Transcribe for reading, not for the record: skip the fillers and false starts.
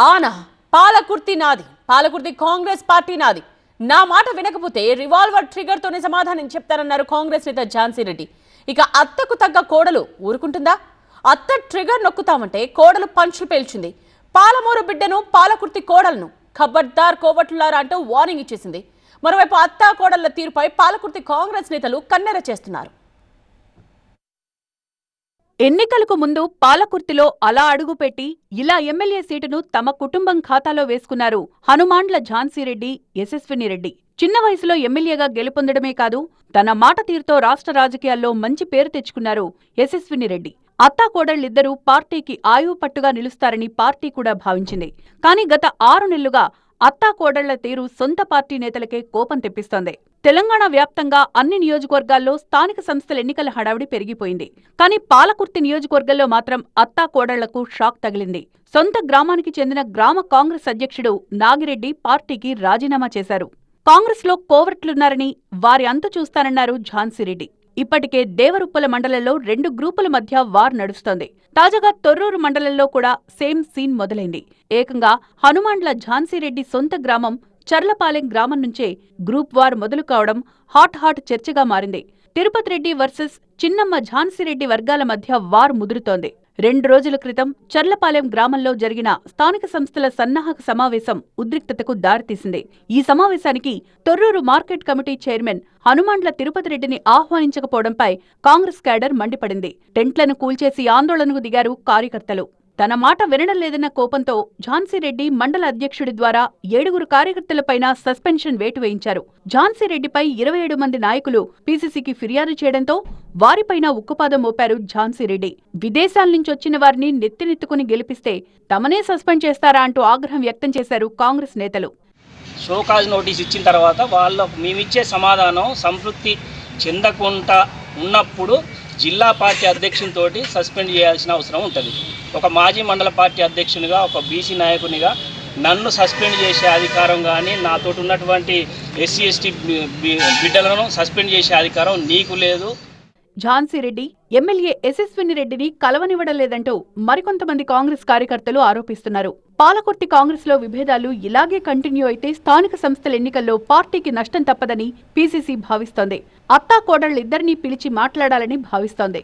ఆనా పాలకుర్తి నాది, పాలకుర్తి కాంగ్రెస్ పార్టీ నాది. నా మాట వినకపోతే రివాల్వర్ ట్రిగర్ తోనే సమాధానం చెప్తారన్నారు కాంగ్రెస్ నేత ఝాన్సీ రెడ్డి. ఇక అత్తకు తగ్గ కోడలు ఊరుకుంటుందా? అత్త ట్రిగర్ నొక్కుతామంటే కోడలు పంచులు పేల్చింది. పాలమూరు బిడ్డను, పాలకుర్తి కోడలను ఖబర్దార్ కోవట్లులారా అంటూ వార్నింగ్ ఇచ్చేసింది. మరోవైపు అత్తా కోడళ్ల తీరుపై పాలకుర్తి కాంగ్రెస్ నేతలు కన్నెర చేస్తున్నారు. ఎన్నికలకు ముందు పాలకుర్తిలో అలా అడుగుపెట్టి ఇలా ఎమ్మెల్యే సీటును తమ కుటుంబం ఖాతాలో వేసుకున్నారు హనుమాండ్ల ఝాన్సీరెడ్డి, యశస్వినిరెడ్డి. చిన్న వయసులో ఎమ్మెల్యేగా గెలుపొందడమే కాదు, తన మాట తీరుతో రాష్ట్ర రాజకీయాల్లో మంచి పేరు తెచ్చుకున్నారు యశస్వినిరెడ్డి. అత్తాకోడళ్లిద్దరూ పార్టీకి ఆయువు పట్టుగా నిలుస్తారని పార్టీ కూడా భావించింది. కానీ గత 6 నెలలుగా అత్తాకోడళ్ల తీరు సొంత పార్టీ నేతలకే కోపం తెప్పిస్తోంది. తెలంగాణ వ్యాప్తంగా అన్ని నియోజకవర్గాల్లో స్థానిక సంస్థల ఎన్నికల హడావిడి పెరిగిపోయింది. కానీ పాలకుర్తి నియోజకవర్గంలో మాత్రం అత్తాకోడళ్లకు షాక్ తగిలింది. సొంత గ్రామానికి చెందిన గ్రామ కాంగ్రెస్ అధ్యక్షుడు నాగిరెడ్డి పార్టీకి రాజీనామా చేశారు. కాంగ్రెస్లో కోవర్ట్లున్నారని, వారి అంతు చూస్తానన్నారు ఝాన్సీరెడ్డి. ఇప్పటికే దేవరుప్పల మండలంలో 2 గ్రూపుల మధ్య వార్ నడుస్తోంది. తాజాగా తొర్రూరు మండలంలో కూడా సేమ్ సీన్ మొదలైంది. ఏకంగా హనుమాండ్ల ఝాన్సీరెడ్డి సొంత గ్రామం చర్లపాలెం గ్రామం నుంచే గ్రూప్ వార్ మొదలు కావడం హాట్ చర్చగా మారింది. తిరుపతి రెడ్డి వర్సెస్ చిన్నమ్మ ఝాన్సీరెడ్డి వర్గాల మధ్య వార్ ముదురుతోంది. 2 రోజుల క్రితం చర్లపాలెం గ్రామంలో జరిగిన స్థానిక సంస్థల సన్నాహక సమావేశం ఉద్రిక్తతకు దారితీసింది. ఈ సమావేశానికి Torrur market committee chairman Hanumandla Tirupati రెడ్డిని ఆహ్వానించకపోవడంపై కాంగ్రెస్ క్యాడర్ మండిపడింది. టెంట్లను కూల్చేసి ఆందోళనకు దిగారు కార్యకర్తలు. తన మాట వినడం లేదన్న కోపంతో ఝాన్సీరెడ్డి మండల అధ్యక్షుడి ద్వారా 7 కార్యకర్తలపైన సస్పెన్షన్ వేటు వేయించారు. ఝాన్సీరెడ్డిపై 27 మంది నాయకులు పీసీసీకి ఫిర్యాదు చేయడంతో వారిపైన ఉక్కుపాదం మోపారు ఝాన్సీరెడ్డి. విదేశాల నుంచొచ్చిన వారిని నెత్తినెత్తుకుని గెలిపిస్తే తమనే సస్పెండ్ చేస్తారా అంటూ ఆగ్రహం వ్యక్తం చేశారు కాంగ్రెస్ నేతలు. షోకాజ్ నోటీస్ ఇచ్చిన తర్వాత మేమిచ్చే సమాధానం సంతృప్తి చెందకుండా ఉన్నప్పుడు జిల్లా పార్టీ అధ్యక్షునితో సస్పెండ్ చేయాల్సిన అవసరం ఉంటుంది. ఒక మాజీ మండల పార్టీ అధ్యక్షునిగా, ఒక బీసీ నాయకునిగా నన్ను సస్పెండ్ చేసే అధికారం కానీ, నాతో ఉన్నటువంటి ఎస్సీ ఎస్టీ బిడ్డలను సస్పెండ్ చేసే అధికారం నీకు లేదు. ఝాన్సీరెడ్డి ఎమ్మెల్యే యశస్వినిరెడ్డిని కలవనివ్వడంలేదంటూ మరికొంతమంది కాంగ్రెస్ కార్యకర్తలు ఆరోపిస్తున్నారు. పాలకుర్తి కాంగ్రెస్ లో విభేదాలు ఇలాగే కంటిన్యూ అయితే స్థానిక సంస్థల ఎన్నికల్లో పార్టీకి నష్టం తప్పదని పీసీసీ భావిస్తోంది. అత్తాకోడళ్లిద్దరినీ పిలిచి మాట్లాడాలని భావిస్తోంది.